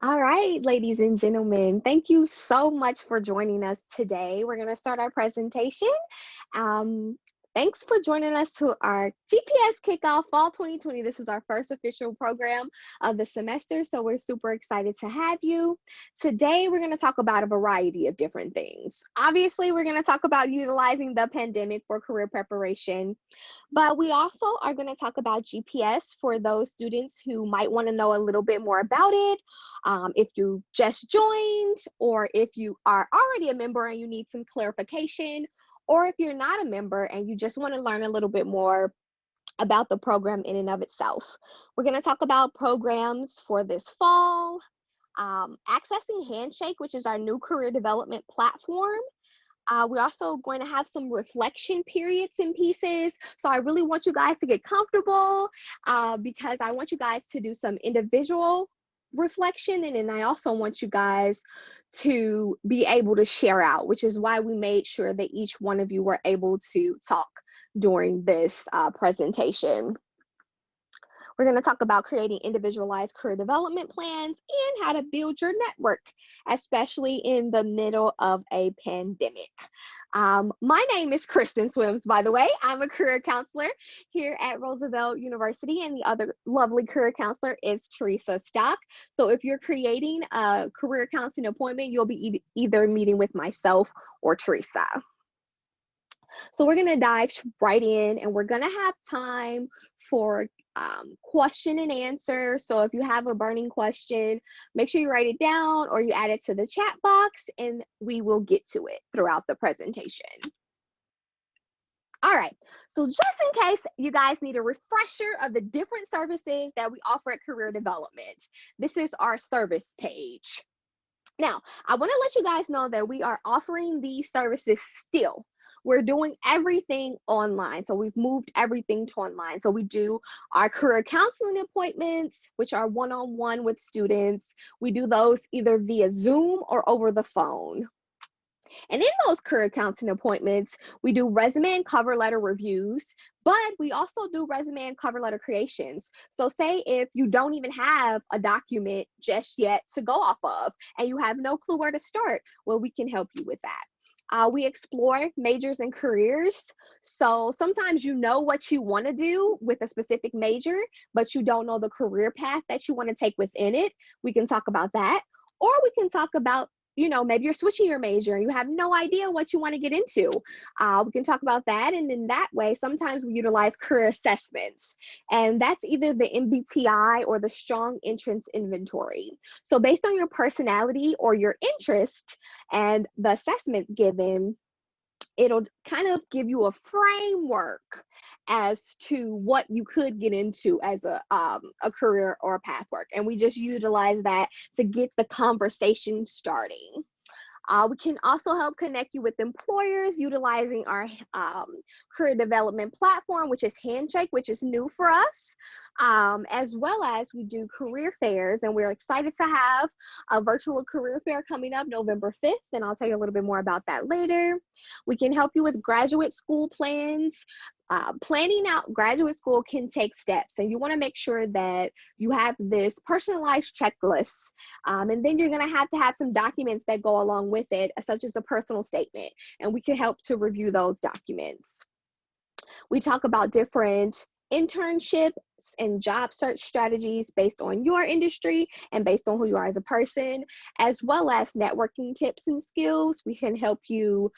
All right, ladies and gentlemen, thank you so much for joining us today. We're going to start our presentation. Um, Thanks for joining us to our GPS Kickoff Fall 2020. This is our first official program of the semester, so we're super excited to have you. Today, we're going to talk about a variety of different things. Obviously, we're going to talk about utilizing the pandemic for career preparation, but we also are going to talk about GPS for those students who might want to know a little bit more about it. If you just joined, or if you are already a member and you need some clarification, or if you're not a member and you just want to learn a little bit more about the program in and of itself. We're going to talk about programs for this fall, accessing Handshake, which is our new career development platform. We're also going to have some reflection periods and pieces. So I really want you guys to get comfortable because I want you guys to do some individual reflection, and then I also want you guys to be able to share out, which is why we made sure that each one of you were able to talk during this presentation. We're going to talk about creating individualized career development plans and how to build your network, especially in the middle of a pandemic. My name is Kristen Swims, by the way. I'm a career counselor here at Roosevelt University, and the other lovely career counselor is Teresa Stock. So if you're creating a career counseling appointment, you'll be either meeting with myself or Teresa. So we're going to dive right in, and we're going to have time for question and answer. So if you have a burning question, make sure you write it down or you add it to the chat box, and we will get to it throughout the presentation. All right, so just in case you guys need a refresher of the different services that we offer at Career Development, this is our service page. Now, I want to let you guys know that we are offering these services still. We're doing everything online. So we've moved everything to online. So we do our career counseling appointments, which are one-on-one with students. We do those either via Zoom or over the phone. And in those career counseling appointments, we do resume and cover letter reviews, but we also do resume and cover letter creations. So say if you don't even have a document just yet to go off of and you have no clue where to start, well, we can help you with that. We explore majors and careers. So sometimes you know what you want to do with a specific major, but you don't know the career path that you want to take within it. We can talk about that. Or we can talk about, maybe you're switching your major and you have no idea what you want to get into. We can talk about that. And in that way, sometimes we utilize career assessments. And that's either the MBTI or the Strong Entrance Inventory. So based on your personality or your interest and the assessment given, it'll kind of give you a framework as to what you could get into as a career or a pathwork. And we just utilize that to get the conversation starting. We can also help connect you with employers utilizing our career development platform, which is Handshake, which is new for us, as well as we do career fairs. And we're excited to have a virtual career fair coming up November 5th, and I'll tell you a little bit more about that later. We can help you with graduate school plans. Planning out graduate school can take steps, and you want to make sure that you have this personalized checklist, and then you're going to have some documents that go along with it, such as a personal statement, and we can help to review those documents. We talk about different internships and job search strategies based on your industry and based on who you are as a person, as well as networking tips and skills. We can help you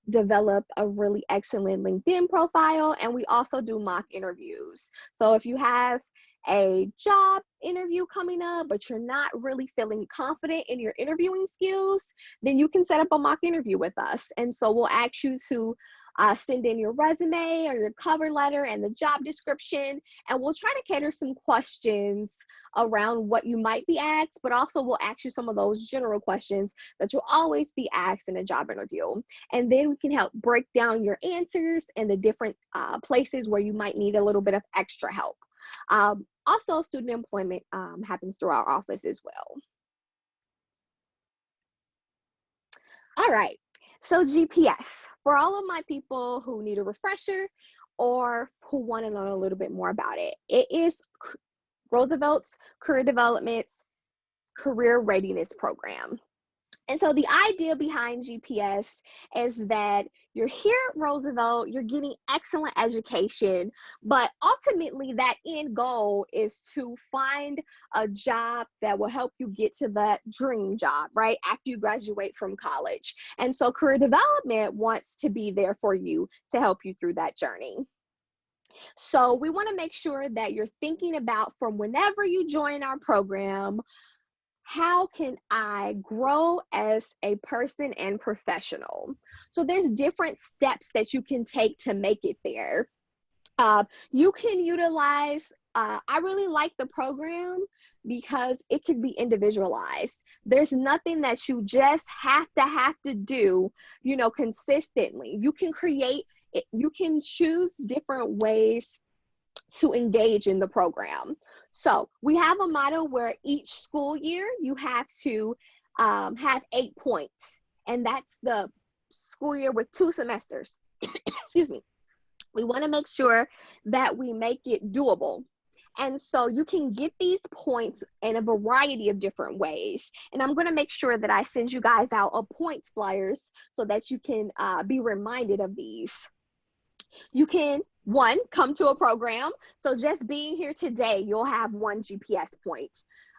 develop a really excellent LinkedIn profile, and we also do mock interviews. So if you have a job interview coming up, but you're not really feeling confident in your interviewing skills, then you can set up a mock interview with us. And so we'll ask you to send in your resume or your cover letter and the job description, and we'll try to cater some questions around what you might be asked, but also we'll ask you some of those general questions that you'll always be asked in a job interview. And then we can help break down your answers and the different places where you might need a little bit of extra help. Also, student employment happens through our office as well. All right, so GPS, for all of my people who need a refresher or who want to learn a little bit more about it, it is Roosevelt's career development career readiness program. And so the idea behind GPS is that you're here at Roosevelt, you're getting excellent education, but ultimately that end goal is to find a job that will help you get to that dream job, right? After you graduate from college. And so career development wants to be there for you to help you through that journey. So we want to make sure that you're thinking about, from whenever you join our program, how can I grow as a person and professional? So there's different steps that you can take to make it there. You can utilize, I really like the program because it can be individualized. There's nothing that you just have to do, consistently. You can create it, you can choose different ways to engage in the program. So we have a model where each school year you have to have 8 points, and that's the school year with 2 semesters. Excuse me. We want to make sure that we make it doable. And so you can get these points in a variety of different ways. And I'm going to make sure that I send you guys out a points flyers so that you can be reminded of these. You can, one, come to a program. So just being here today, you'll have 1 GPS point.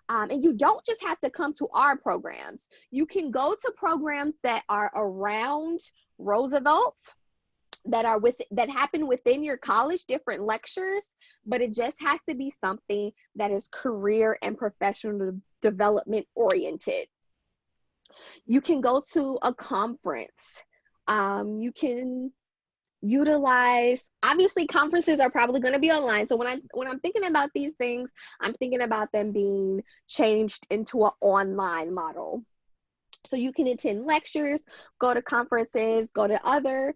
And you don't just have to come to our programs. You can go to programs that are around Roosevelt, that happen within your college, different lectures, but it just has to be something that is career and professional development oriented. You can go to a conference. You can utilize, obviously conferences are probably going to be online. So when I'm thinking about these things, I'm thinking about them being changed into an online model. So you can attend lectures, go to conferences, go to other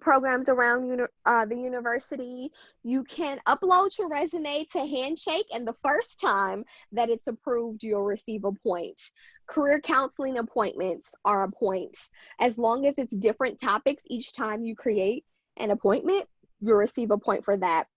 programs around the university. You can upload your resume to Handshake, and the first time that it's approved, you'll receive a point. Career counseling appointments are a point. As long as it's different topics each time you create an appointment, you'll receive a point for that.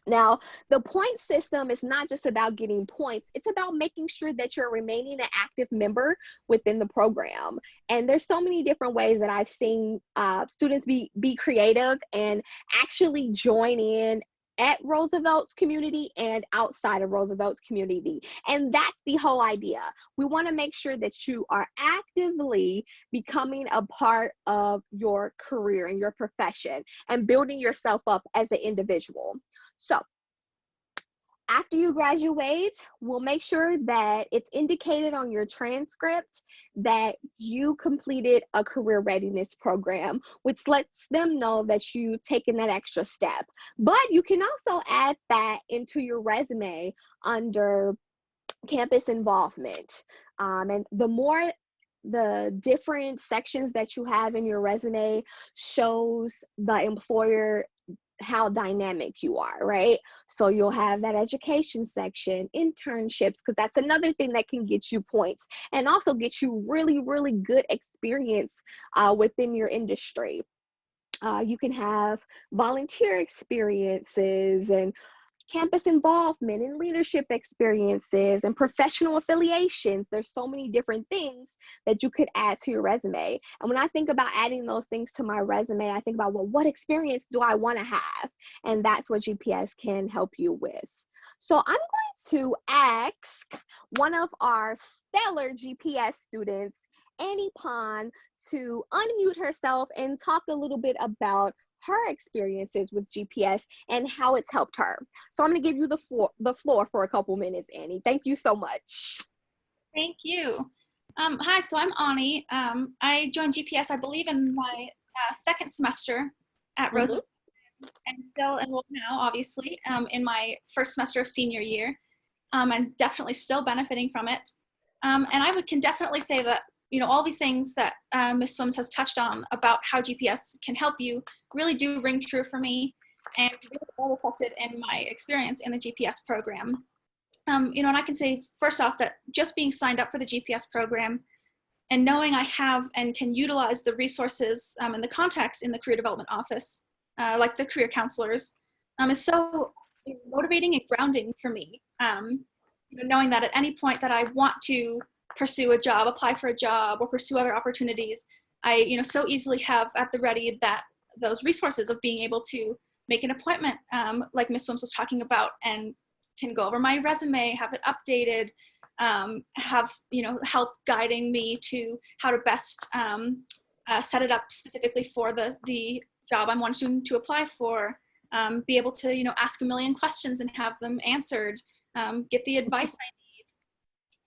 Now, the point system is not just about getting points. It's about making sure that you're remaining an active member within the program. And there's so many different ways that I've seen students be creative and actually join in at Roosevelt's community and outside of Roosevelt's community. And that's the whole idea. We want to make sure that you are actively becoming a part of your career and your profession and building yourself up as an individual. So after you graduate, we'll make sure that it's indicated on your transcript that you completed a career readiness program, which lets them know that you've taken that extra step. But you can also add that into your resume under campus involvement. And the different sections that you have in your resume shows the employer how dynamic you are, right? So you'll have that education section, internships, because that's another thing that can get you points and also get you really, really good experience within your industry. You can have volunteer experiences and campus involvement and leadership experiences and professional affiliations. There's so many different things that you could add to your resume. And when I think about adding those things to my resume, I think about, well, what experience do I want to have? And that's what GPS can help you with. So I'm going to ask one of our stellar GPS students, Annie Pond, to unmute herself and talk a little bit about her experiences with GPS and how it's helped her. So I'm going to give you the floor for a couple minutes, Annie. Thank you so much. Thank you. Hi, so I'm Ani. I joined GPS, I believe, in my second semester at Roosevelt, and still enrolled now, obviously, in my first semester of senior year. I'm definitely still benefiting from it. And can definitely say that, all these things that Ms. Swims has touched on about how GPS can help you really do ring true for me and really well reflected in my experience in the GPS program. And I can say first off that just being signed up for the GPS program and knowing I have and can utilize the resources and the contacts in the career development office, like the career counselors, is so motivating and grounding for me. knowing that at any point that I want to pursue a job, apply for a job, or pursue other opportunities, I so easily have at the ready those resources of being able to make an appointment, like Miss Swims was talking about, and can go over my resume, have it updated, have help guiding me to how to best set it up specifically for the job I'm wanting to apply for. Be able to ask a million questions and have them answered. Get the advice I need.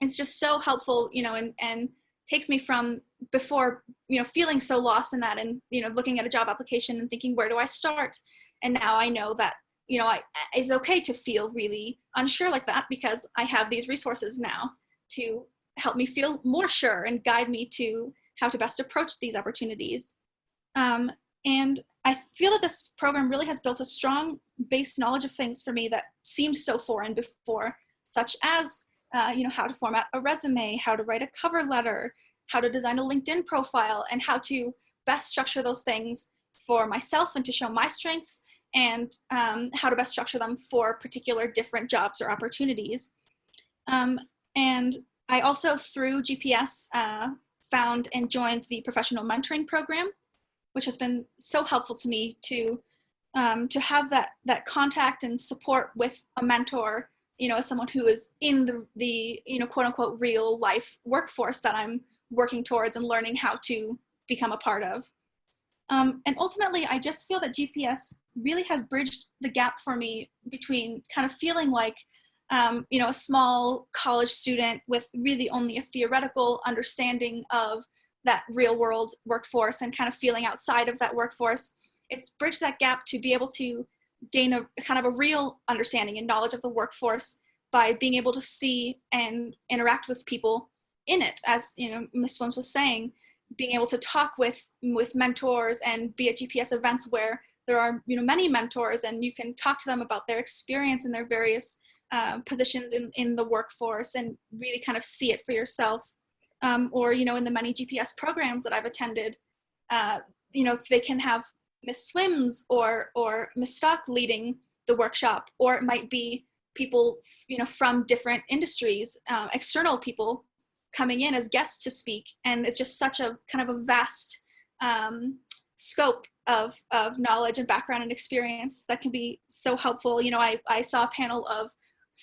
It's just so helpful, and takes me from before, feeling so lost in that, and, looking at a job application and thinking, where do I start? And now I know that, it's okay to feel really unsure like that, because I have these resources now to help me feel more sure and guide me to how to best approach these opportunities. And I feel that this program really has built a strong base knowledge of things for me that seemed so foreign before, such as, how to format a resume, how to write a cover letter, how to design a LinkedIn profile, and how to best structure those things for myself and to show my strengths, and how to best structure them for particular different jobs or opportunities. And I also, through GPS, found and joined the professional mentoring program, which has been so helpful to me to have that contact and support with a mentor, as someone who is in the quote unquote real life workforce that I'm working towards and learning how to become a part of. And ultimately, I just feel that GPS really has bridged the gap for me between kind of feeling like, a small college student with really only a theoretical understanding of that real world workforce and kind of feeling outside of that workforce. It's bridged that gap to be able to gain a kind of a real understanding and knowledge of the workforce by being able to see and interact with people in it. As Ms. Swims was saying, being able to talk with mentors and be at GPS events where there are many mentors, and you can talk to them about their experience and their various positions in the workforce, and really kind of see it for yourself. Or in the many GPS programs that I've attended, they can have Miss Swims or Miss Stock leading the workshop, or it might be people from different industries, external people coming in as guests to speak, and it's just such a kind of a vast scope of knowledge and background and experience that can be so helpful. I saw a panel of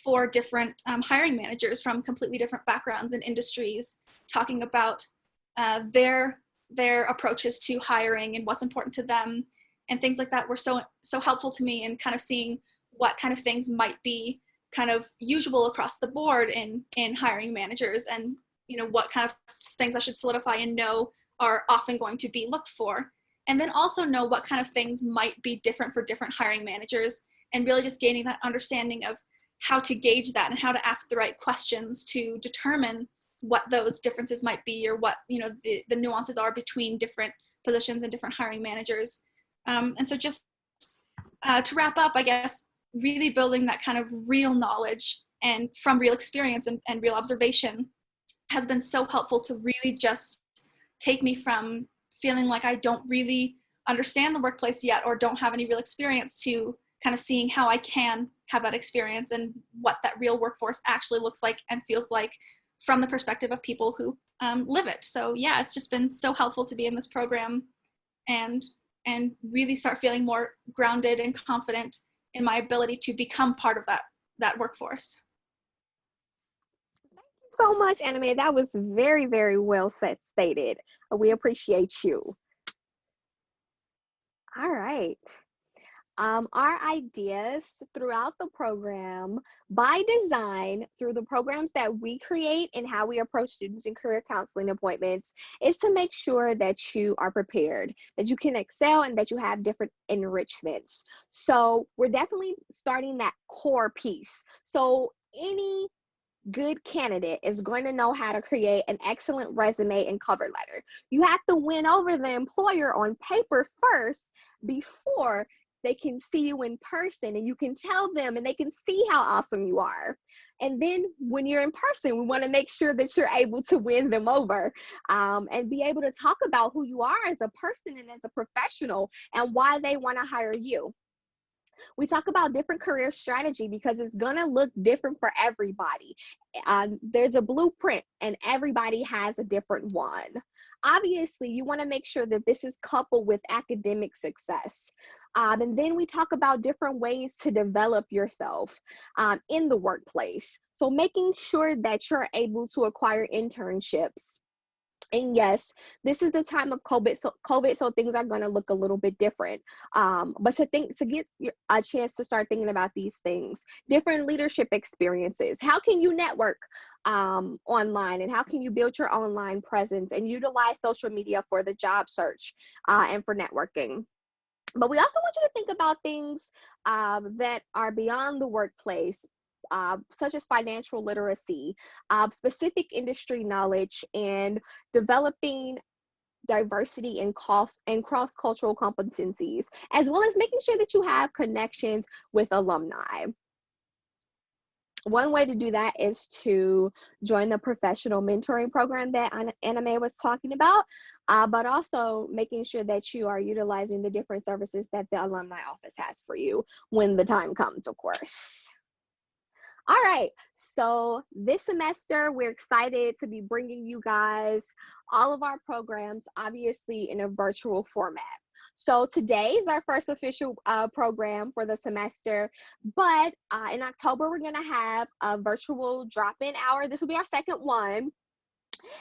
4 different hiring managers from completely different backgrounds and industries talking about their approaches to hiring and what's important to them, and things like that were so helpful to me, and kind of seeing what kind of things might be kind of usual across the board in hiring managers, and what kind of things I should solidify and know are often going to be looked for, and then also know what kind of things might be different for different hiring managers, and really just gaining that understanding of how to gauge that and how to ask the right questions to determine what those differences might be, or what the nuances are between different positions and different hiring managers. And so just to wrap up, I guess, really building that kind of real knowledge and from real experience and real observation has been so helpful to really just take me from feeling like I don't really understand the workplace yet, or don't have any real experience, to kind of seeing how I can have that experience and what that real workforce actually looks like and feels like from the perspective of people who live it. So yeah, it's just been so helpful to be in this program and really start feeling more grounded and confident in my ability to become part of that workforce. Thank you so much, Anime. That was very, very well stated. We appreciate you. All right. Our ideas throughout the program, by design, through the programs that we create and how we approach students in career counseling appointments, is to make sure that you are prepared, that you can excel, and that you have different enrichments. So we're definitely starting that core piece. So any good candidate is going to know how to create an excellent resume and cover letter. You have to win over the employer on paper first before they can see you in person, and you can tell them and they can see how awesome you are. And then when you're in person, we want to make sure that you're able to win them over, and be able to talk about who you are as a person and as a professional, and why they want to hire you. We talk about different career strategy because it's going to look different for everybody. There's a blueprint and everybody has a different one. Obviously, you want to make sure that this is coupled with academic success. And then we talk about different ways to develop yourself in the workplace. So making sure that you're able to acquire internships. And yes, this is the time of COVID, so things are going to look a little bit different. But to get a chance to start thinking about these things, different leadership experiences. How can you network online, and how can you build your online presence and utilize social media for the job search and for networking? But we also want you to think about things that are beyond the workplace, such as financial literacy, specific industry knowledge, and developing diversity and cross-cultural competencies, as well as making sure that you have connections with alumni. One way to do that is to join the professional mentoring program that Anime was talking about, but also making sure that you are utilizing the different services that the alumni office has for you when the time comes, of course. All right, so this semester, we're excited to be bringing you guys all of our programs, obviously in a virtual format. So today is our first official program for the semester, but in October, we're gonna have a virtual drop-in hour. This will be our second one.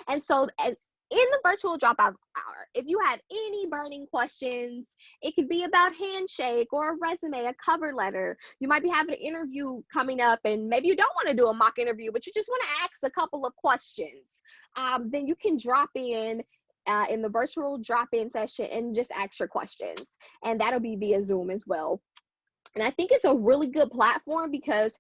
And so in the virtual dropout hour, if you have any burning questions, it could be about Handshake or a resume, a cover letter. You might be having an interview coming up, and maybe you don't want to do a mock interview, but you just want to ask a couple of questions. Then you can drop in the virtual drop-in session and just ask your questions. And that'll be via Zoom as well. And I think it's a really good platform because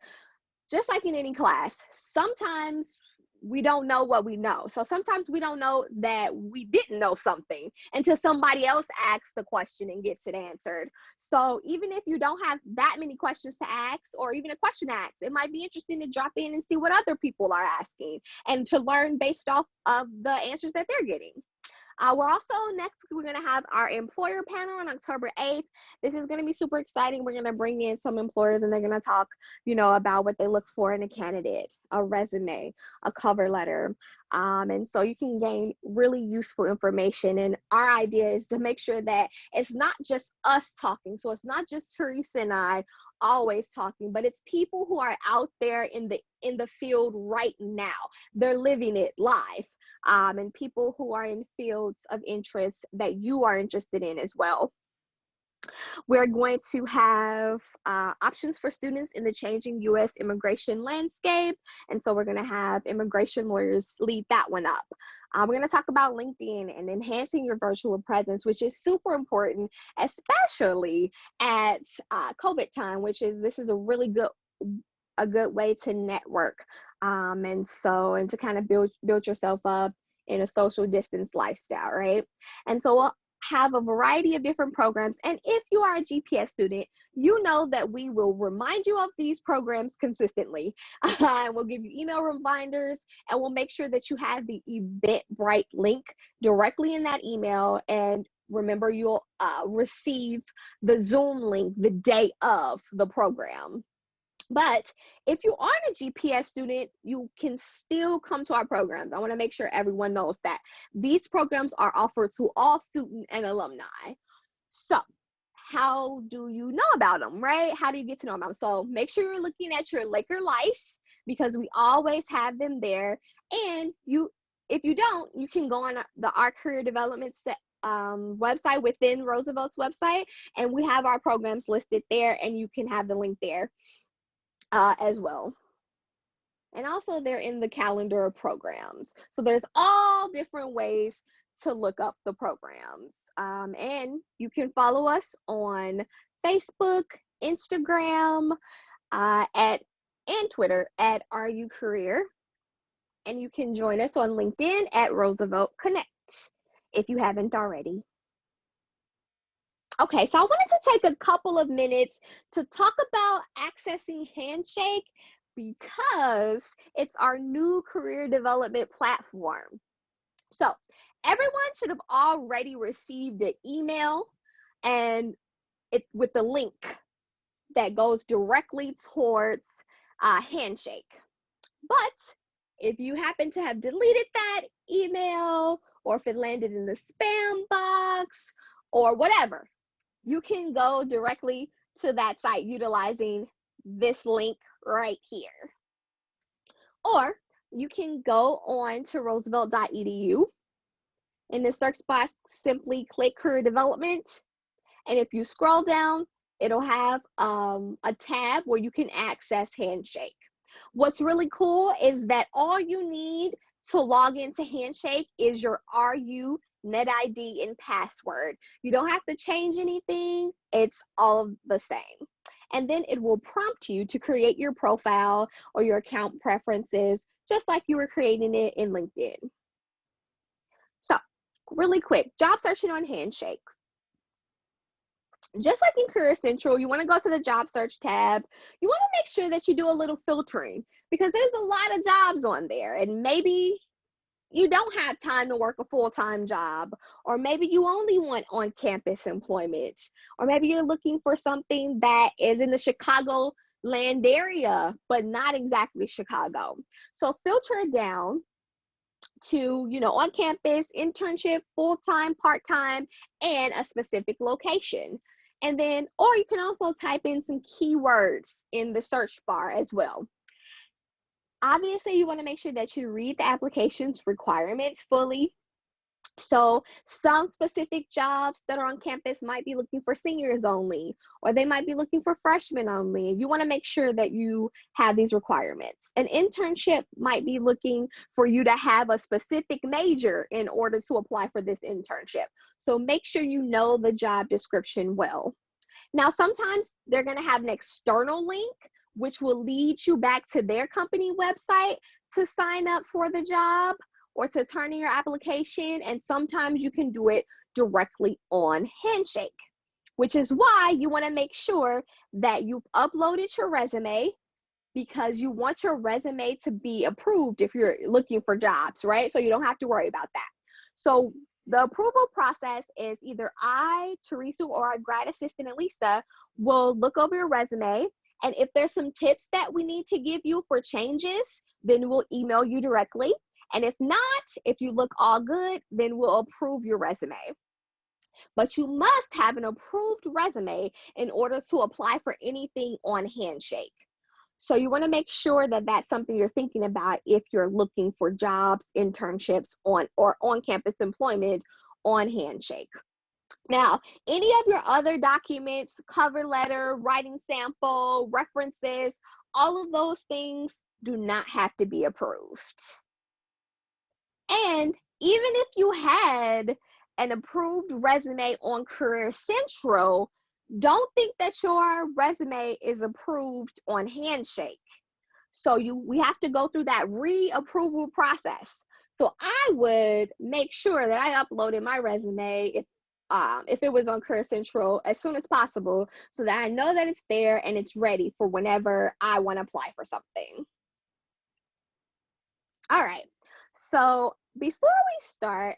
just like in any class, sometimes we don't know what we know. So sometimes we don't know that we didn't know something until somebody else asks the question and gets it answered. So even if you don't have that many questions to ask, or even a question to ask, it might be interesting to drop in and see what other people are asking and to learn based off of the answers that they're getting. We're going to have our employer panel on October 8th. This is going to be super exciting. We're going to bring in some employers, and they're going to talk, about what they look for in a candidate, a resume, a cover letter. And so you can gain really useful information. And our idea is to make sure that it's not just us talking. So it's not just Teresa and I always talking, but it's people who are out there in the field right now. They're living it live. And people who are in fields of interest that you are interested in as well. We're going to have options for students in the changing U.S. immigration landscape. And so we're going to have immigration lawyers lead that one up. We're going to talk about LinkedIn and enhancing your virtual presence, which is super important, especially at COVID time, this is a really good way to network. And to kind of build yourself up in a social distance lifestyle, right? And so we'll have a variety of different programs. And if you are a GPS student, you know that we will remind you of these programs consistently. And we'll give you email reminders, and we'll make sure that you have the Eventbrite link directly in that email. And remember, you'll receive the Zoom link the day of the program. But if you aren't a GPS student, you can still come to our programs. I want to make sure everyone knows that these programs are offered to all student and alumni. So how do you know about them, right? How do you get to know them? So make sure you're looking at your Laker Life, because we always have them there. And if you don't, you can go on our career development website within Roosevelt's website, and we have our programs listed there, and you can have the link there. As well. And also they're in the calendar of programs. So there's all different ways to look up the programs. And you can follow us on Facebook, Instagram, and Twitter at RU Career. And you can join us on LinkedIn at Roosevelt Connect if you haven't already. Okay, so I wanted to take a couple of minutes to talk about accessing Handshake because it's our new career development platform. So everyone should have already received an email and with the link that goes directly towards Handshake. But if you happen to have deleted that email, or if it landed in the spam box or whatever, you can go directly to that site utilizing this link right here. Or you can go on to roosevelt.edu. In the search box, simply click career development. And if you scroll down, it'll have a tab where you can access Handshake. What's really cool is that all you need to log into Handshake is your RU, NetID, and password. You don't have to change anything. It's all the same. And then it will prompt you to create your profile or your account preferences, just like you were creating it in LinkedIn. So, really quick, job searching on Handshake. Just like in Career Central, you want to go to the job search tab. You want to make sure that you do a little filtering, because there's a lot of jobs on there, and maybe you don't have time to work a full-time job, or maybe you only want on-campus employment, or maybe you're looking for something that is in the Chicago land area, but not exactly Chicago. So filter it down to, on campus, internship, full-time, part-time, and a specific location. And then, or you can also type in some keywords in the search bar as well. Obviously, you want to make sure that you read the application's requirements fully. So some specific jobs that are on campus might be looking for seniors only, or they might be looking for freshmen only. You want to make sure that you have these requirements. An internship might be looking for you to have a specific major in order to apply for this internship. So make sure you know the job description well. Now, sometimes they're going to have an external link, which will lead you back to their company website to sign up for the job or to turn in your application. And sometimes you can do it directly on Handshake, which is why you want to make sure that you've uploaded your resume, because you want your resume to be approved if you're looking for jobs, right? So you don't have to worry about that. So the approval process is either I, Teresa, or our grad assistant, Elisa, will look over your resume. And if there's some tips that we need to give you for changes, then we'll email you directly. And if not, if you look all good, then we'll approve your resume. But you must have an approved resume in order to apply for anything on Handshake. So you want to make sure that that's something you're thinking about if you're looking for jobs, internships, or on-campus employment on Handshake. Now, any of your other documents, cover letter, writing sample, references, all of those things do not have to be approved. And even if you had an approved resume on Career Central, don't think that your resume is approved on Handshake. So we have to go through that re-approval process. So I would make sure that I uploaded my resume if it was on Career Central as soon as possible, so that I know that it's there and it's ready for whenever I want to apply for something. All right, so before we start,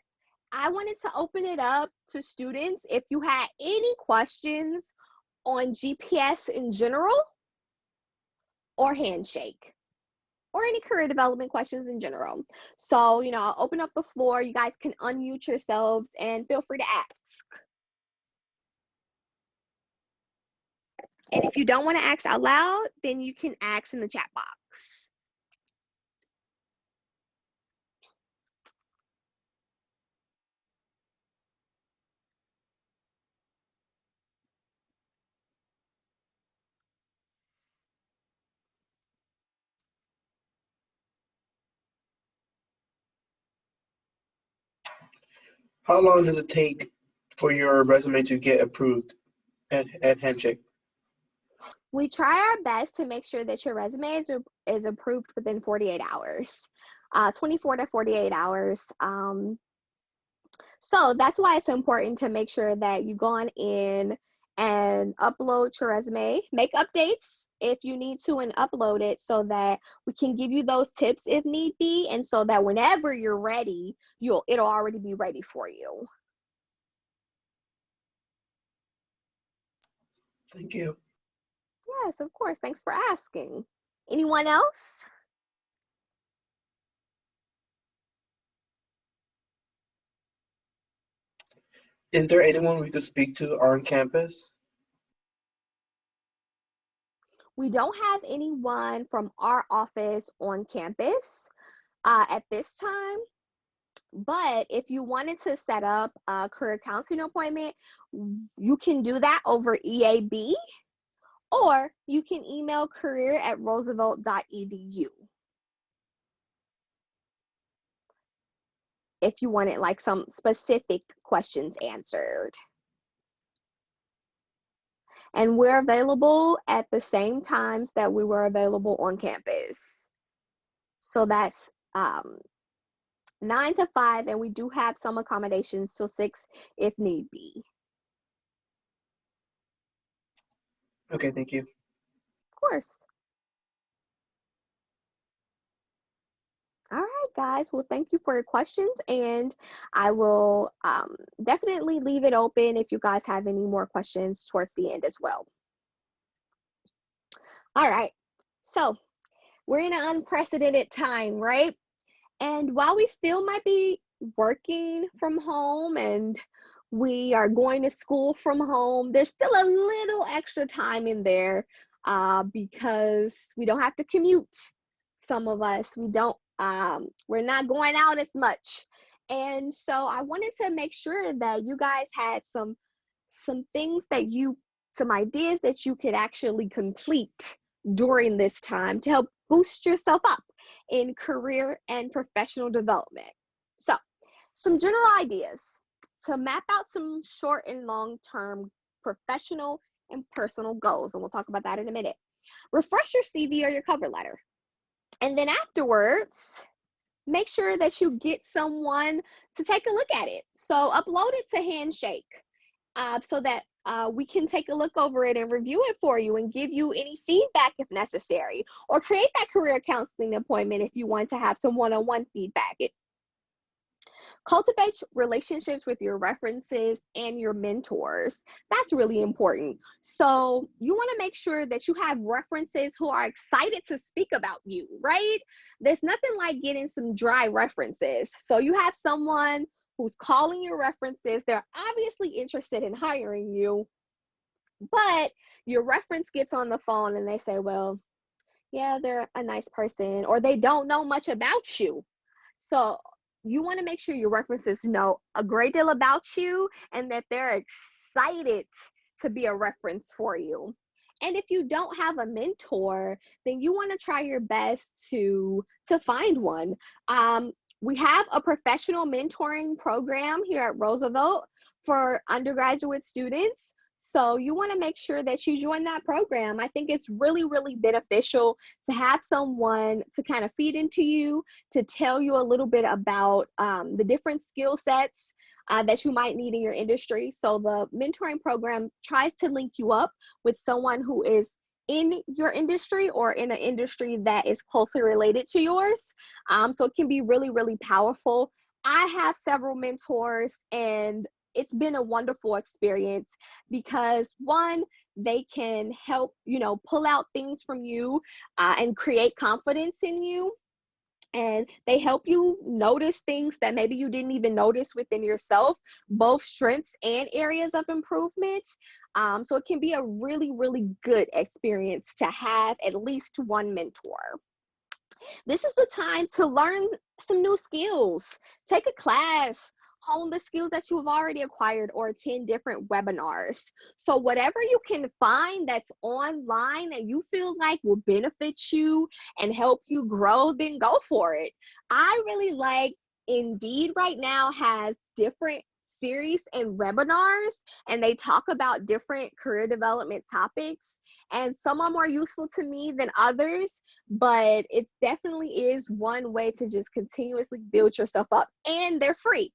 I wanted to open it up to students if you had any questions on GPS in general, or Handshake, or any career development questions in general. So, I'll open up the floor. You guys can unmute yourselves and feel free to ask. And if you don't want to ask out loud, then you can ask in the chat box. How long does it take for your resume to get approved at Handshake? We try our best to make sure that your resume is approved within 48 hours, 24 to 48 hours. So that's why it's important to make sure that you go on in and upload your resume, make updates if you need to, and upload it so that we can give you those tips if need be, and so that whenever you're ready, it'll already be ready for you. Thank you. Yes, of course. Thanks for asking. Anyone else? Is there anyone we could speak to on campus? We don't have anyone from our office on campus at this time, but if you wanted to set up a career counseling appointment, you can do that over EAB, or you can email career@roosevelt.edu if you wanted like some specific questions answered. And we're available at the same times that we were available on campus. So that's 9 to 5, and we do have some accommodations till 6 if need be. Okay, thank you. Of course. All right, guys. Well, thank you for your questions, and I will definitely leave it open if you guys have any more questions towards the end as well. All right. So we're in an unprecedented time, right? And while we still might be working from home and we are going to school from home, there's still a little extra time in there because we don't have to commute. Some of us, we're not going out as much. And so I wanted to make sure that you guys had some things some ideas that you could actually complete during this time to help boost yourself up in career and professional development. So, some general ideas to map out some short and long-term professional and personal goals, and we'll talk about that in a minute. Refresh your CV or your cover letter. And then afterwards, make sure that you get someone to take a look at it. So upload it to Handshake so that we can take a look over it and review it for you and give you any feedback if necessary, or create that career counseling appointment if you want to have some one-on-one feedback. Cultivate relationships with your references and your mentors. That's really important. So you want to make sure that you have references who are excited to speak about you, right? There's nothing like getting some dry references. So you have someone who's calling your references. They're obviously interested in hiring you, but your reference gets on the phone and they say, well, yeah, they're a nice person, or they don't know much about you. So you want to make sure your references know a great deal about you and that they're excited to be a reference for you. And if you don't have a mentor, then you want to try your best to find one. We have a professional mentoring program here at Roosevelt for undergraduate students. So you want to make sure that you join that program. I think it's really, really beneficial to have someone to kind of feed into you, to tell you a little bit about the different skill sets that you might need in your industry. So the mentoring program tries to link you up with someone who is in your industry or in an industry that is closely related to yours. So it can be really, really powerful. I have several mentors, and it's been a wonderful experience because one, they can help, pull out things from you and create confidence in you. And they help you notice things that maybe you didn't even notice within yourself, both strengths and areas of improvement. So it can be a really, really good experience to have at least one mentor. This is the time to learn some new skills. Take a class, hone the skills that you have already acquired, or attend different webinars. So whatever you can find that's online and you feel like will benefit you and help you grow, then go for it. I really like Indeed right now has different series and webinars, and they talk about different career development topics, and some are more useful to me than others, but it definitely is one way to just continuously build yourself up, and they're free.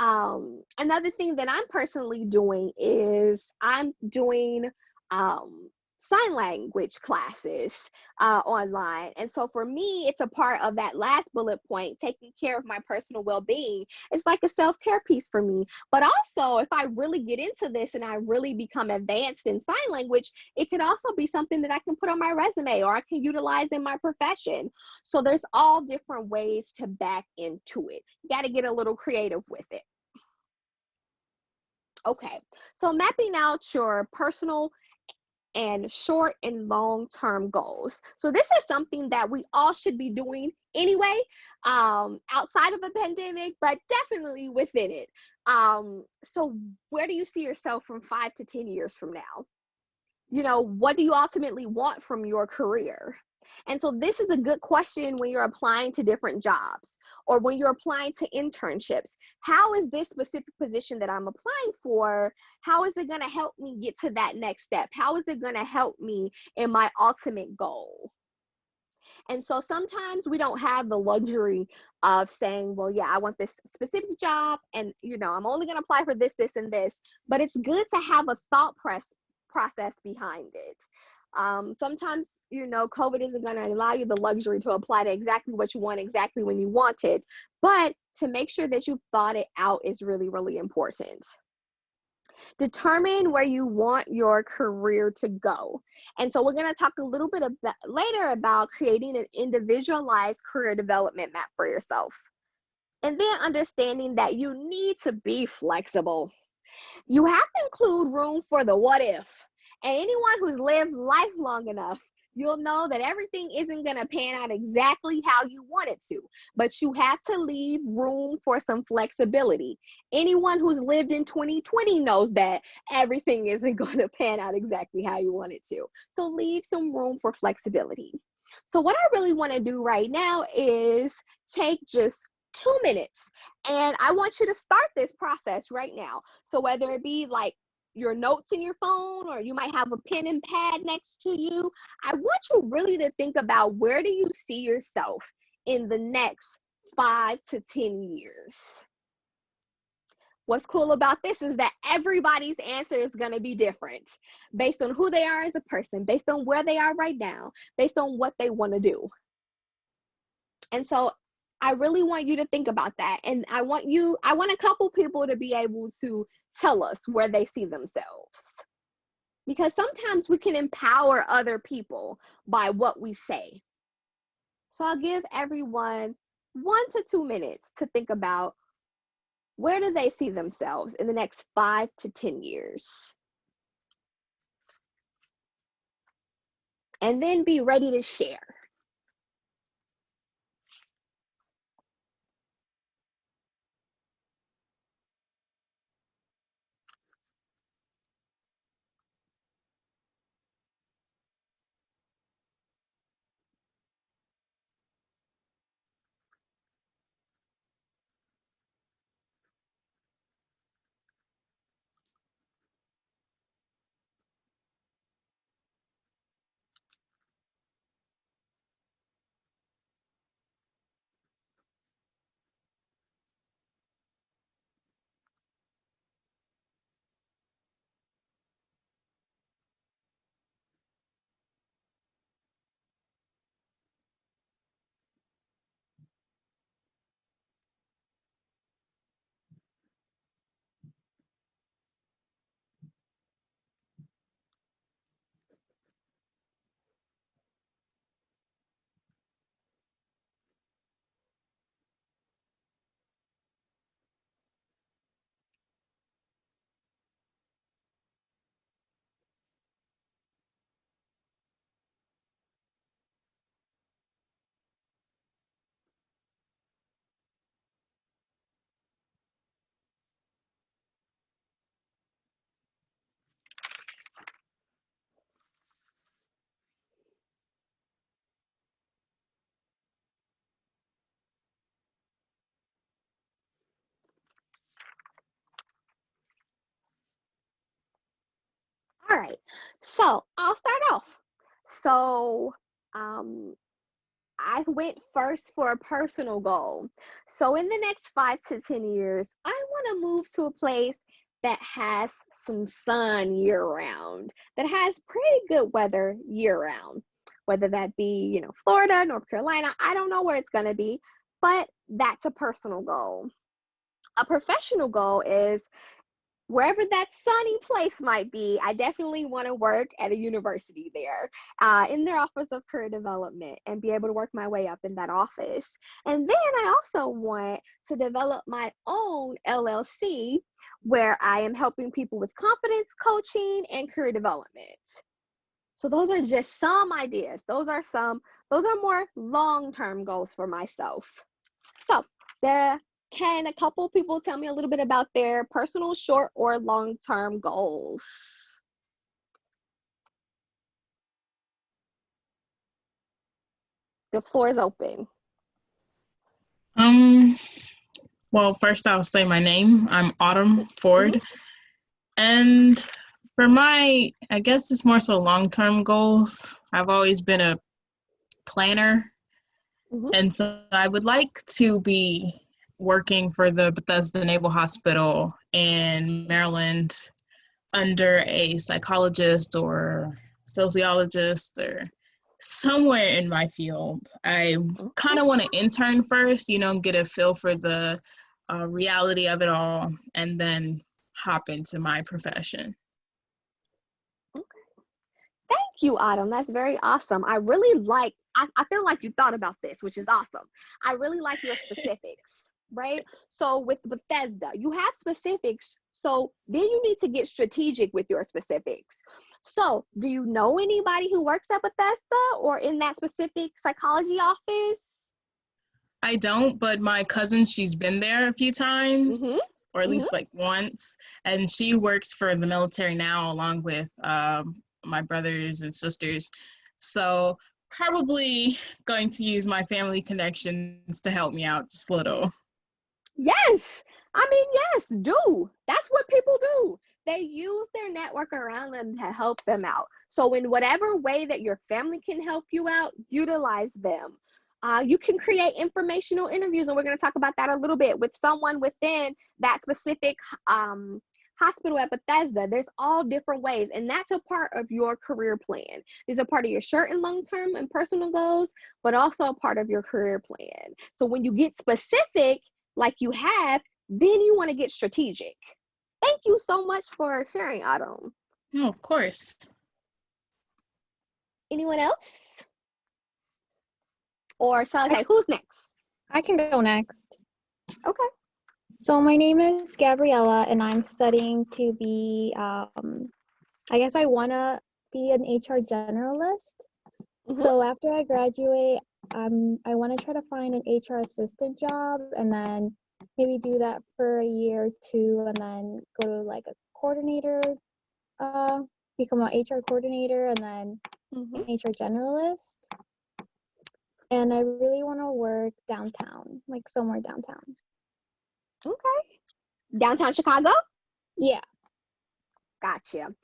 Another thing that I'm personally doing is I'm doing sign language classes online. And so for me, it's a part of that last bullet point, taking care of my personal well-being. It's like a self-care piece for me. But also, if I really get into this and I really become advanced in sign language, it could also be something that I can put on my resume or I can utilize in my profession. So there's all different ways to back into it. You got to get a little creative with it. Okay, so mapping out your personal and short and long-term goals. So this is something that we all should be doing anyway, outside of a pandemic, but definitely within it. So where do you see yourself from 5 to 10 years from now? You know, what do you ultimately want from your career? And so this is a good question when you're applying to different jobs or when you're applying to internships. How is this specific position that I'm applying for, how is it going to help me get to that next step? How is it going to help me in my ultimate goal? And so sometimes we don't have the luxury of saying, well, yeah, I want this specific job and, you know, I'm only going to apply for this, this, and this. But it's good to have a thought process behind it. Sometimes, you know, COVID isn't going to allow you the luxury to apply to exactly what you want, exactly when you want it. But to make sure that you've thought it out is really, really important. Determine where you want your career to go. And so we're going to talk a little bit later about creating an individualized career development map for yourself. And then understanding that you need to be flexible. You have to include room for the what if. And anyone who's lived life long enough, you'll know that everything isn't going to pan out exactly how you want it to, but you have to leave room for some flexibility. Anyone who's lived in 2020 knows that everything isn't going to pan out exactly how you want it to. So leave some room for flexibility. So what I really want to do right now is take just 2 minutes, and I want you to start this process right now. So whether it be like your notes in your phone, or you might have a pen and pad next to you, I want you really to think about, where do you see yourself in the next 5 to 10 years? What's cool about this is that everybody's answer is going to be different based on who they are as a person, based on where they are right now, based on what they want to do. And so I really want you to think about that. And I want a couple people to be able to tell us where they see themselves. Because sometimes we can empower other people by what we say. So I'll give everyone 1 to 2 minutes to think about, where do they see themselves in the next 5 to 10 years? And then be ready to share. All right, so I'll start off. So I went first for a personal goal. So in the next 5 to 10 years, I want to move to a place that has some sun year round, that has pretty good weather year round, whether that be, Florida, North Carolina. I don't know where it's going to be, but that's a personal goal. A professional goal is wherever that sunny place might be. I definitely want to work at a university there, in their Office of Career Development, and be able to work my way up in that office. And then I also want to develop my own LLC where I am helping people with confidence coaching and career development. So those are just some ideas. Those are more long-term goals for myself. So can a couple people tell me a little bit about their personal short or long-term goals? The floor is open. Well, first I'll say my name. I'm Autumn Ford. And for I guess it's more so long-term goals. I've always been a planner. And so I would like to be working for the Bethesda Naval Hospital in Maryland under a psychologist or sociologist or somewhere in my field. I kind of want to intern first, get a feel for the reality of it all, and then hop into my profession. Okay. Thank you, Autumn. That's very awesome. I really I feel like you thought about this, which is awesome. I really like your specifics. Right? So with Bethesda, you have specifics. So then you need to get strategic with your specifics. So do you know anybody who works at Bethesda or in that specific psychology office? I don't, but my cousin, she's been there a few times, or at least like once. And she works for the military now, along with my brothers and sisters. So probably going to use my family connections to help me out just a little. Yes. Yes, do. That's what people do. They use their network around them to help them out. So in whatever way that your family can help you out, utilize them. You can create informational interviews, and we're going to talk about that a little bit, with someone within that specific hospital at Bethesda. There's all different ways, and that's a part of your career plan. These are part of your short and long-term and personal goals, but also a part of your career plan. So when you get specific, like you have, then you want to get strategic. Thank you so much for sharing, Autumn. Oh, of course. Anyone else? Or shall I say, who's next? I can go next. Okay. So my name is Gabriella, and I'm studying to be, I guess I want to be an HR generalist. So after I graduate, I want to try to find an HR assistant job, and then maybe do that for a year or two, and then go to like a coordinator, become an HR coordinator, and then an HR generalist. And I really want to work downtown, like somewhere downtown. Okay. Downtown Chicago? Yeah. Gotcha.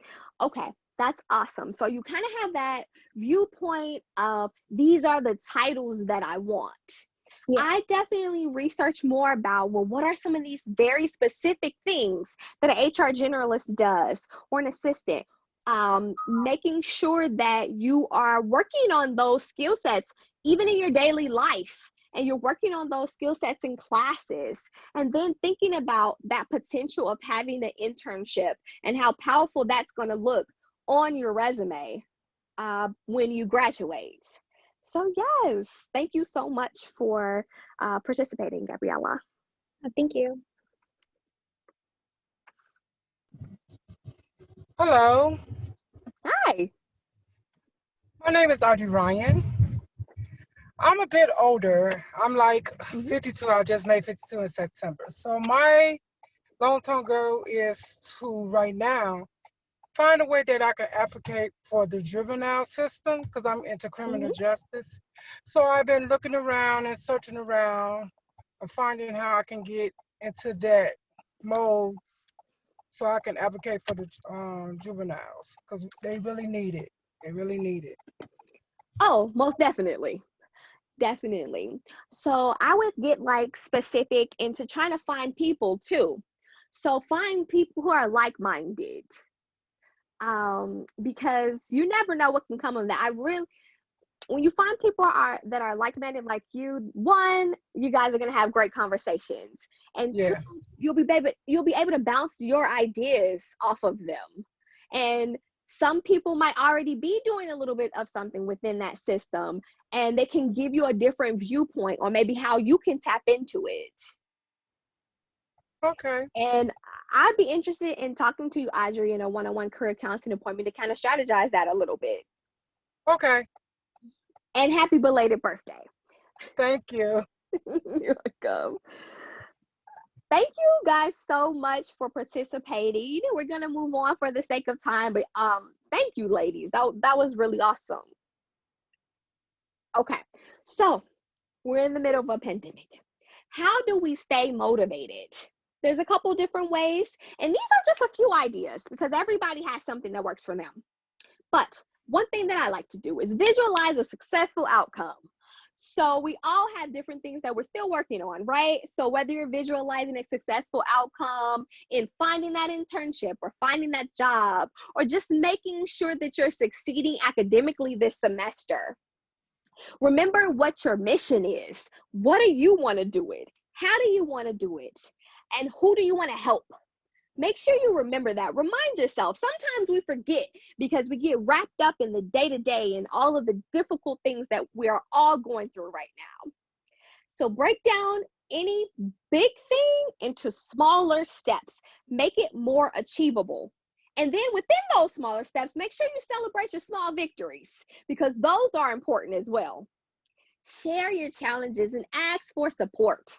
Okay. That's awesome. So you kind of have that viewpoint of, these are the titles that I want. Yeah. I definitely research more about, well, what are some of these very specific things that an HR generalist does, or an assistant? Making sure that you are working on those skill sets even in your daily life, and you're working on those skill sets in classes, and then thinking about that potential of having the internship and how powerful that's going to look on your resume when you graduate. So yes, thank you so much for participating, Gabriella. Thank you. Hello. Hi. My name is Audrey Ryan. I'm a bit older. I'm like 52. I just made 52 in September. So my long-term goal is to, right now, find a way that I can advocate for the juvenile system, because I'm into criminal justice. So I've been looking around and searching around and finding how I can get into that mode so I can advocate for the juveniles, because they really need it. They really need it. Oh, most definitely. Definitely. So I would get like specific into trying to find people too. So find people who are like-minded, because you never know what can come of that. When you find people that are like-minded like you, one, you guys are going to have great conversations, and two, Yeah. you'll be able to bounce your ideas off of them. And some people might already be doing a little bit of something within that system, and they can give you a different viewpoint or maybe how you can tap into it. Okay. And I'd be interested in talking to you, Audrey, in a one-on-one career counseling appointment to kind of strategize that a little bit. Okay. And happy belated birthday. Thank you. You're welcome. Thank you guys so much for participating. We're gonna move on for the sake of time, but thank you, ladies. That was really awesome. Okay, so we're in the middle of a pandemic. How do we stay motivated? There's a couple different ways, and these are just a few ideas because everybody has something that works for them. But one thing that I like to do is visualize a successful outcome. So we all have different things that we're still working on, right? So whether you're visualizing a successful outcome in finding that internship or finding that job, or just making sure that you're succeeding academically this semester, remember what your mission is. What do you want to do it? How do you want to do it? And who do you want to help? Make sure you remember that. Remind yourself. Sometimes we forget because we get wrapped up in the day-to-day and all of the difficult things that we are all going through right now. So break down any big thing into smaller steps. Make it more achievable. And then within those smaller steps, make sure you celebrate your small victories because those are important as well. Share your challenges and ask for support.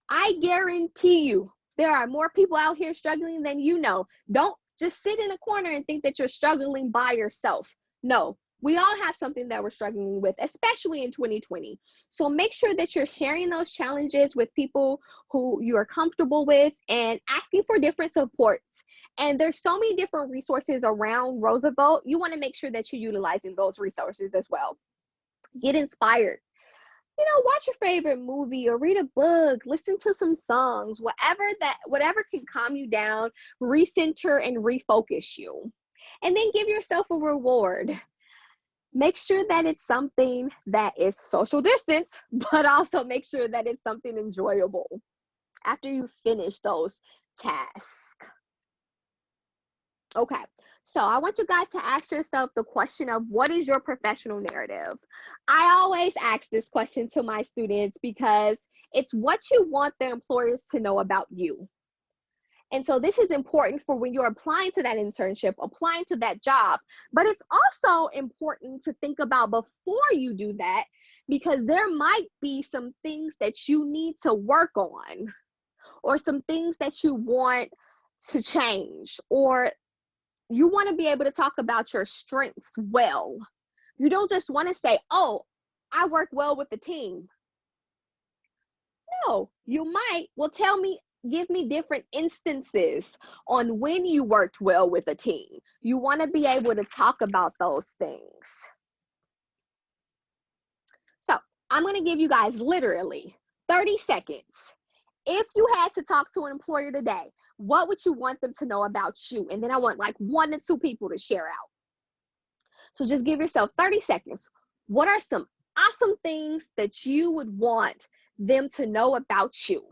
I guarantee you, there are more people out here struggling than you know. Don't just sit in a corner and think that you're struggling by yourself. No, we all have something that we're struggling with, especially in 2020. So make sure that you're sharing those challenges with people who you are comfortable with and asking for different supports. And there's so many different resources around Roosevelt. You want to make sure that you're utilizing those resources as well. Get inspired. Watch your favorite movie or read a book, listen to some songs, whatever can calm you down, recenter and refocus you. And then give yourself a reward. Make sure that it's something that is social distance, but also make sure that it's something enjoyable after you finish those tasks. Okay, so I want you guys to ask yourself the question of what is your professional narrative? I always ask this question to my students because it's what you want the employers to know about you. And so this is important for when you're applying to that internship, applying to that job, but it's also important to think about before you do that because there might be some things that you need to work on or some things that you want to change, or you want to be able to talk about your strengths well. You don't just want to say, oh, I work well with the team. No, you might. Well, give me different instances on when you worked well with a team. You want to be able to talk about those things. So I'm going to give you guys literally 30 seconds. If you had to talk to an employer today, what would you want them to know about you? And then I want like 1 to 2 people to share out. So just give yourself 30 seconds. What are some awesome things that you would want them to know about you?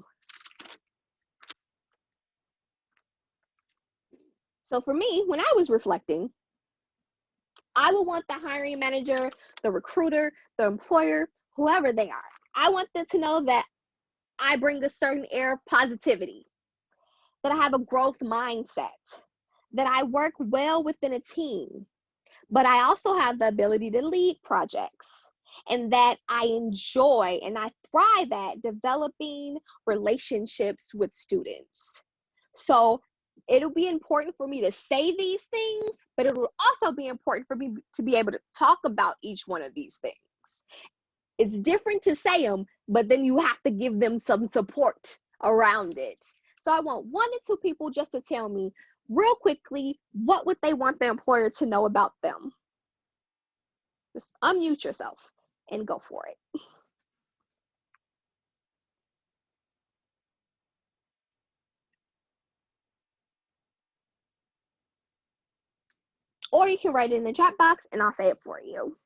So for me, when I was reflecting, I would want the hiring manager, the recruiter, the employer, whoever they are. I want them to know that I bring a certain air of positivity, that I have a growth mindset, that I work well within a team, but I also have the ability to lead projects, and that I enjoy and I thrive at developing relationships with students. So it'll be important for me to say these things, but it will also be important for me to be able to talk about each one of these things. It's different to say them, but then you have to give them some support around it. So I want 1 to 2 people just to tell me real quickly, what would they want the employer to know about them? Just unmute yourself and go for it. or you can write it in the chat box and I'll say it for you.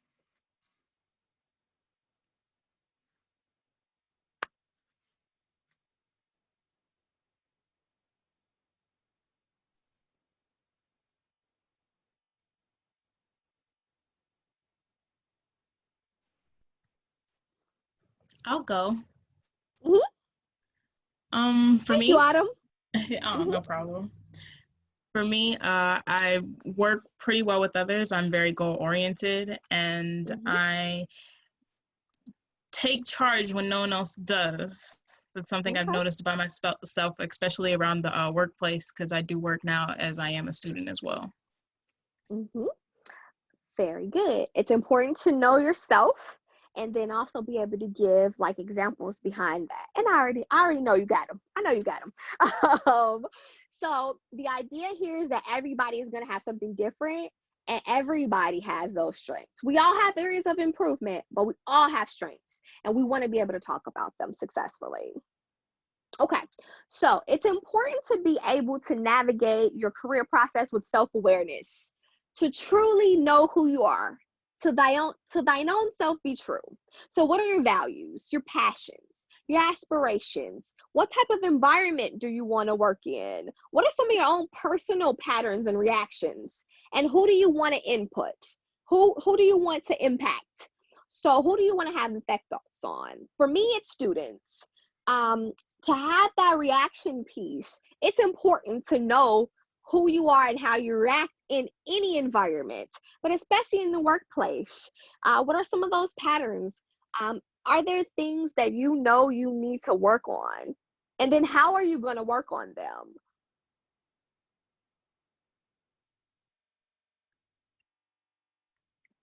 I'll go. For Thank me, you, Autumn. oh, no problem. For me, I work pretty well with others. I'm very goal oriented, and I take charge when no one else does. That's something I've noticed about myself, especially around the workplace, because I do work now as I am a student as well. Very good. It's important to know yourself and then also be able to give like examples behind that. And I already know you got them. I know you got them. So the idea here is that everybody is going to have something different, and everybody has those strengths. We all have areas of improvement, but we all have strengths, and we want to be able to talk about them successfully. Okay, so it's important to be able to navigate your career process with self-awareness, to truly know who you are, to thine own self be true. So what are your values, your passions, your aspirations? What type of environment do you want to work in? What are some of your own personal patterns and reactions? And who do you want to input? Who do you want to impact? So who do you want to have effects on? For me, it's students. To have that reaction piece, it's important to know who you are and how you react in any environment, but especially in the workplace. What are some of those patterns? Are there things that you know you need to work on? And then how are you going to work on them?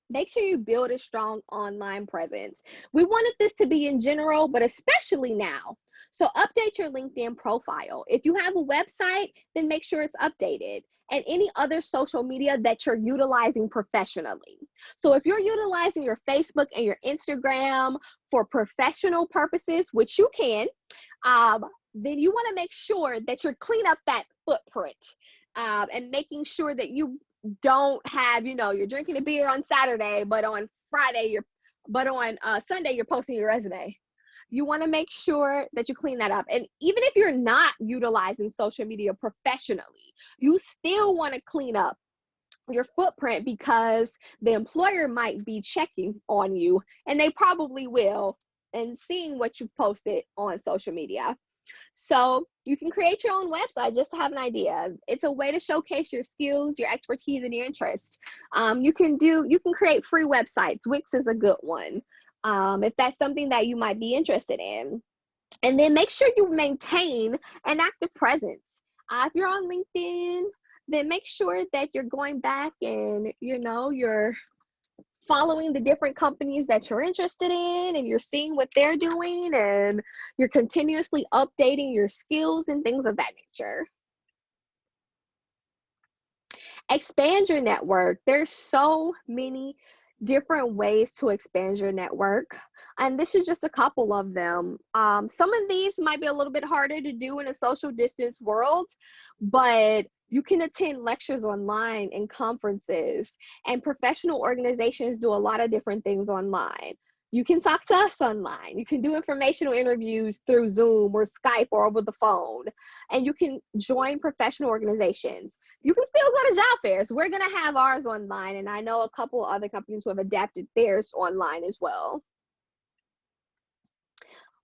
Make sure you build a strong online presence. We wanted this to be in general, but especially now. So update your LinkedIn profile. If you have a website, then make sure it's updated, and any other social media that you're utilizing professionally. So if you're utilizing your Facebook and your Instagram for professional purposes, which you can, then you want to make sure that you're clean up that footprint, and making sure that you don't have, you're drinking a beer on Saturday, but on Sunday you're posting your resume. You want to make sure that you clean that up. And even if you're not utilizing social media professionally, you still want to clean up your footprint, because the employer might be checking on you, and they probably will, and seeing what you've posted on social media. So you can create your own website just to have an idea. It's a way to showcase your skills, your expertise, and your interests. You can create free websites. Wix is a good one, if that's something that you might be interested in. And then make sure you maintain an active presence. If you're on LinkedIn, then make sure that you're going back and you're following the different companies that you're interested in, and you're seeing what they're doing, and you're continuously updating your skills and things of that nature. Expand your network. There's so many different ways to expand your network, and this is just a couple of them. Some of these might be a little bit harder to do in a social distance world, but you can attend lectures online and conferences, and professional organizations do a lot of different things online. You can talk to us online. You can do informational interviews through Zoom or Skype or over the phone, and you can join professional organizations. You can still go to job fairs. We're going to have ours online, and I know a couple of other companies who have adapted theirs online as well.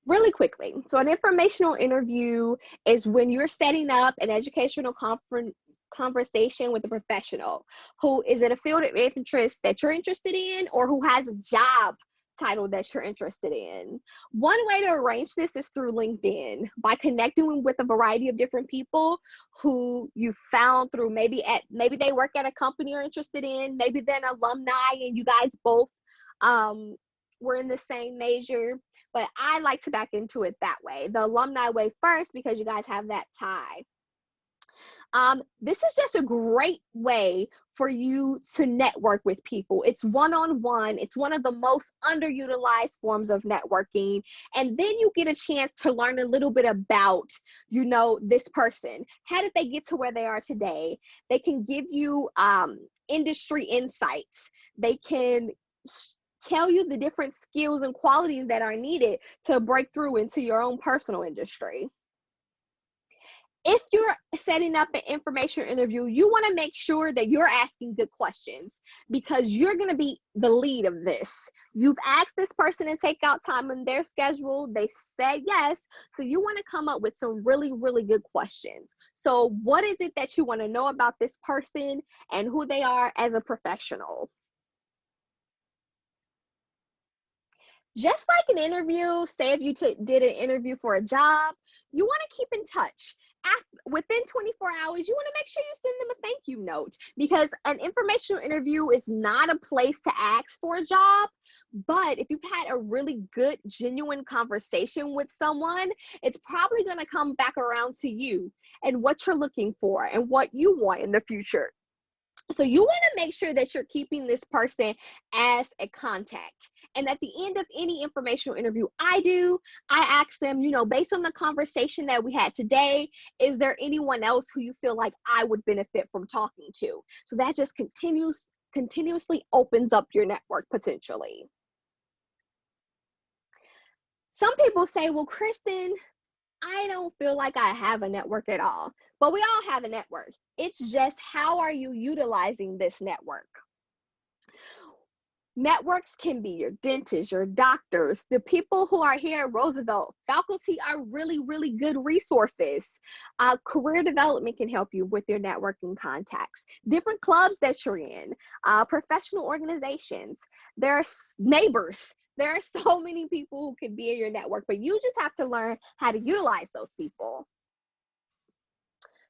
Really quickly, so an informational interview is when you're setting up an educational conversation with a professional who is in a field of interest that you're interested in, or who has a job title that you're interested in. One way to arrange this is through LinkedIn, by connecting with a variety of different people who you found through maybe they work at a company you're interested in, maybe they're an alumni and you guys both were in the same major. But I like to back into it that way, the alumni way first, because you guys have that tie. This is just a great way for you to network with people. It's one-on-one. It's one of the most underutilized forms of networking. And then you get a chance to learn a little bit about, you know, this person. How did they get to where they are today? They can give you industry insights. They can tell you the different skills and qualities that are needed to break through into your own personal industry. If you're setting up an information interview, you want to make sure that you're asking good questions, because you're going to be the lead of this. You've asked this person to take out time in their schedule. They said yes. So you want to come up with some really, really good questions. So what is it that you want to know about this person and who they are as a professional? Just like an interview, say if you did an interview for a job, you want to keep in touch. Within 24 hours, you want to make sure you send them a thank you note, because an informational interview is not a place to ask for a job. But if you've had a really good, genuine conversation with someone, it's probably going to come back around to you and what you're looking for and what you want in the future. So you want to make sure that you're keeping this person as a contact. And at the end of any informational interview I ask them, you know, based on the conversation that we had today, is there anyone else who you feel like I would benefit from talking to? So that just continuously opens up your network potentially. Some people say, well, Kristen, I don't feel like I have a network at all. But we all have a network. It's just, how are you utilizing this network? Networks can be your dentists, your doctors, the people who are here at Roosevelt. Faculty are really, really good resources. Career development can help you with your networking contacts. Different clubs that you're in, professional organizations, there's neighbors. There are so many people who can be in your network, but you just have to learn how to utilize those people.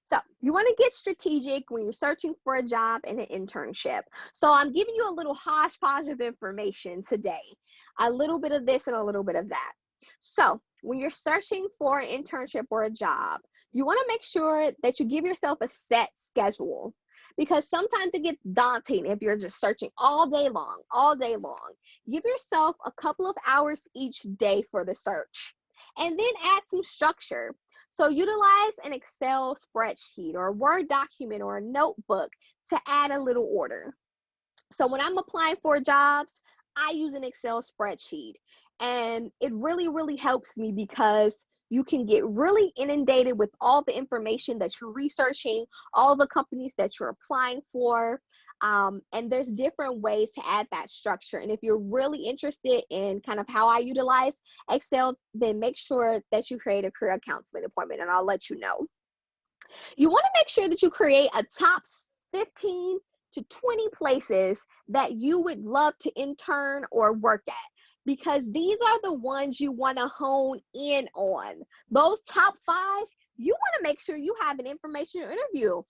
So you want to get strategic when you're searching for a job and an internship. So I'm giving you a little hodgepodge of information today, a little bit of this and a little bit of that. So when you're searching for an internship or a job, you want to make sure that you give yourself a set schedule, because sometimes it gets daunting if you're just searching all day long. Give yourself a couple of hours each day for the search, and then add some structure. So utilize an Excel spreadsheet or a Word document or a notebook to add a little order. So when I'm applying for jobs, I use an Excel spreadsheet, and it really, really helps me, because you can get really inundated with all the information that you're researching, all the companies that you're applying for, and there's different ways to add that structure. And if you're really interested in kind of how I utilize Excel, then make sure that you create a career counseling appointment, and I'll let you know. You want to make sure that you create a top 15 to 20 places that you would love to intern or work at, because these are the ones you want to hone in on. Those top 5, you want to make sure you have an information interview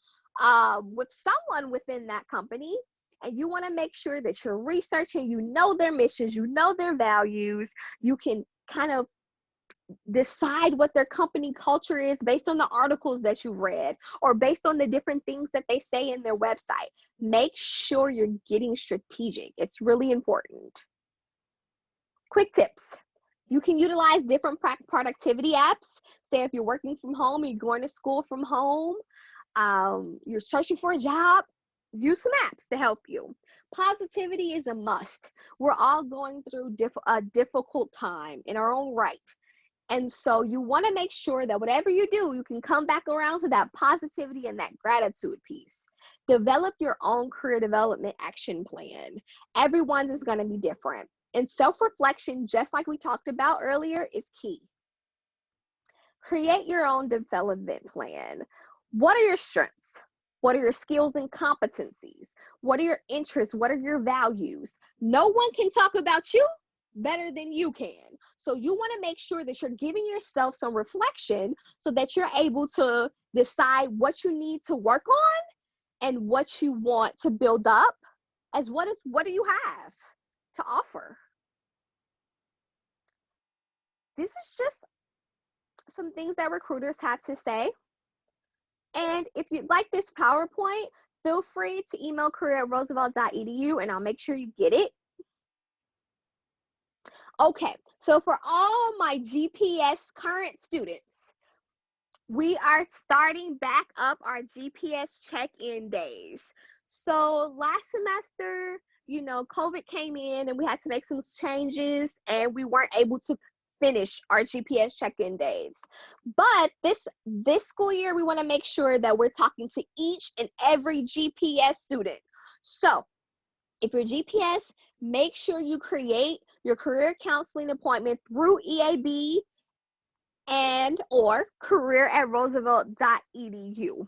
with someone within that company, and you want to make sure that you're researching, you know their missions, you know their values, you can kind of decide what their company culture is based on the articles that you've read or based on the different things that they say in their website. Make sure you're getting strategic. It's really important. Quick tips. You can utilize different productivity apps. Say if you're working from home, you're going to school from home, you're searching for a job, use some apps to help you. Positivity is a must. We're all going through a difficult time in our own right. And so you want to make sure that whatever you do, you can come back around to that positivity and that gratitude piece. Develop your own career development action plan. Everyone's is going to be different. And self-reflection, just like we talked about earlier, is key. Create your own development plan. What are your strengths? What are your skills and competencies? What are your interests? What are your values? No one can talk about you better than you can. So you want to make sure that you're giving yourself some reflection so that you're able to decide what you need to work on and what you want to build up, as what do you have to offer. This is just some things that recruiters have to say. And if you'd like this PowerPoint, feel free to email career@roosevelt.edu and I'll make sure you get it. Okay, so for all my GPS current students, we are starting back up our GPS check-in days. So last semester, you know, COVID came in and we had to make some changes and we weren't able to finish our GPS check-in days. But this school year, we want to make sure that we're talking to each and every GPS student. So if you're GPS, make sure you create your career counseling appointment through EAB and or career@roosevelt.edu.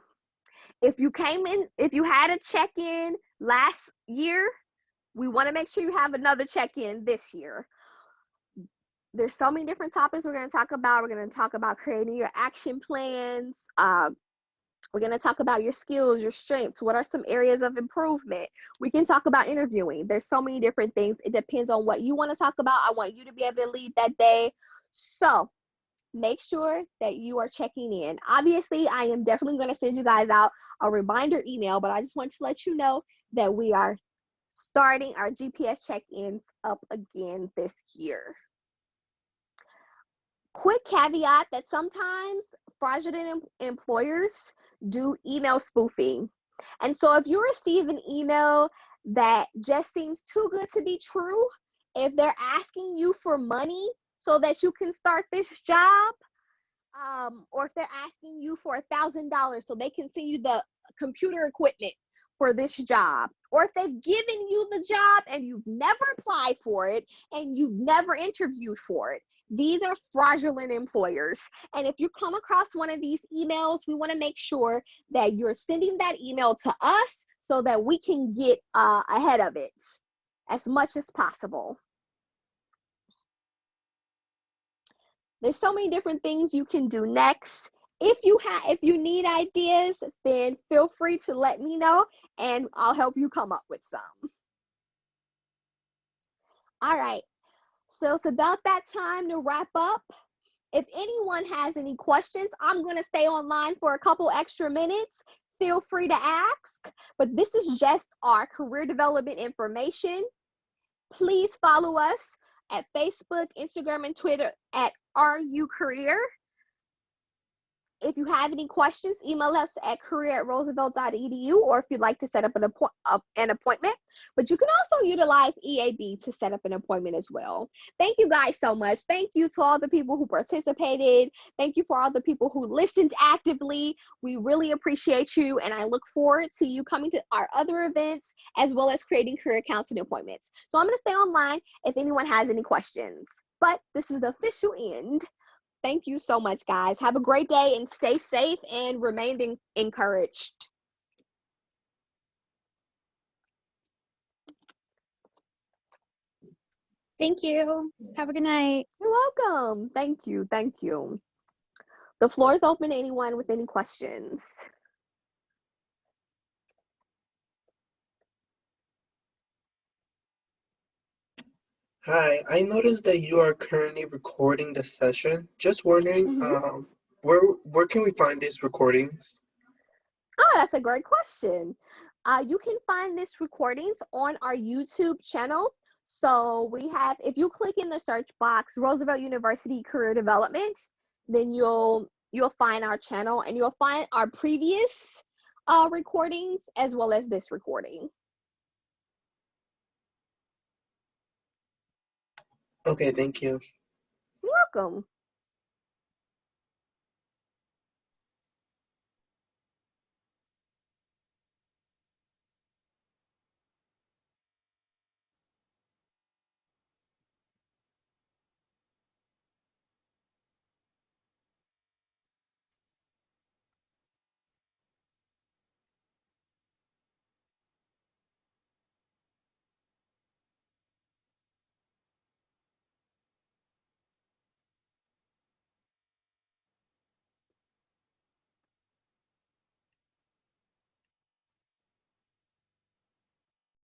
If you had a check-in last year, we want to make sure you have another check-in this year. There's so many different topics we're going to talk about. We're going to talk about creating your action plans. We're going to talk about your skills, your strengths. What are some areas of improvement? We can talk about interviewing. There's so many different things. It depends on what you want to talk about. I want you to be able to lead that day. So make sure that you are checking in. Obviously, I am definitely going to send you guys out a reminder email, but I just want to let you know that we are starting our GPS check-ins up again this year. Quick caveat that sometimes fraudulent employers do email spoofing. And so if you receive an email that just seems too good to be true, if they're asking you for money so that you can start this job, or if they're asking you for $1,000 so they can send you the computer equipment for this job, or if they've given you the job and you've never applied for it and you've never interviewed for it, these are fraudulent employers. And if you come across one of these emails, we want to make sure that you're sending that email to us so that we can get ahead of it as much as possible. There's so many different things you can do next. If you need ideas, then feel free to let me know and I'll help you come up with some. All right, so it's about that time to wrap up. If anyone has any questions, I'm going to stay online for a couple extra minutes. Feel free to ask, but this is just our career development information. Please follow us at Facebook, Instagram, and Twitter at RUCareer. If you have any questions, email us at career@roosevelt.edu, or if you'd like to set up an appointment. But you can also utilize EAB to set up an appointment as well. Thank you guys so much. Thank you to all the people who participated. Thank you for all the people who listened actively. We really appreciate you, and I look forward to you coming to our other events as well as creating career counseling appointments. So I'm going to stay online if anyone has any questions. But this is the official end. Thank you so much, guys. Have a great day and stay safe and remain encouraged. Thank you. Have a good night. You're welcome. Thank you. Thank you. The floor is open to anyone with any questions. Hi, I noticed that you are currently recording the session. Just wondering, where can we find these recordings? Oh, that's a great question. You can find these recordings on our YouTube channel. So we have, if you click in the search box, Roosevelt University Career Development, then you'll find our channel and you'll find our previous recordings as well as this recording. Okay, thank you. You're welcome.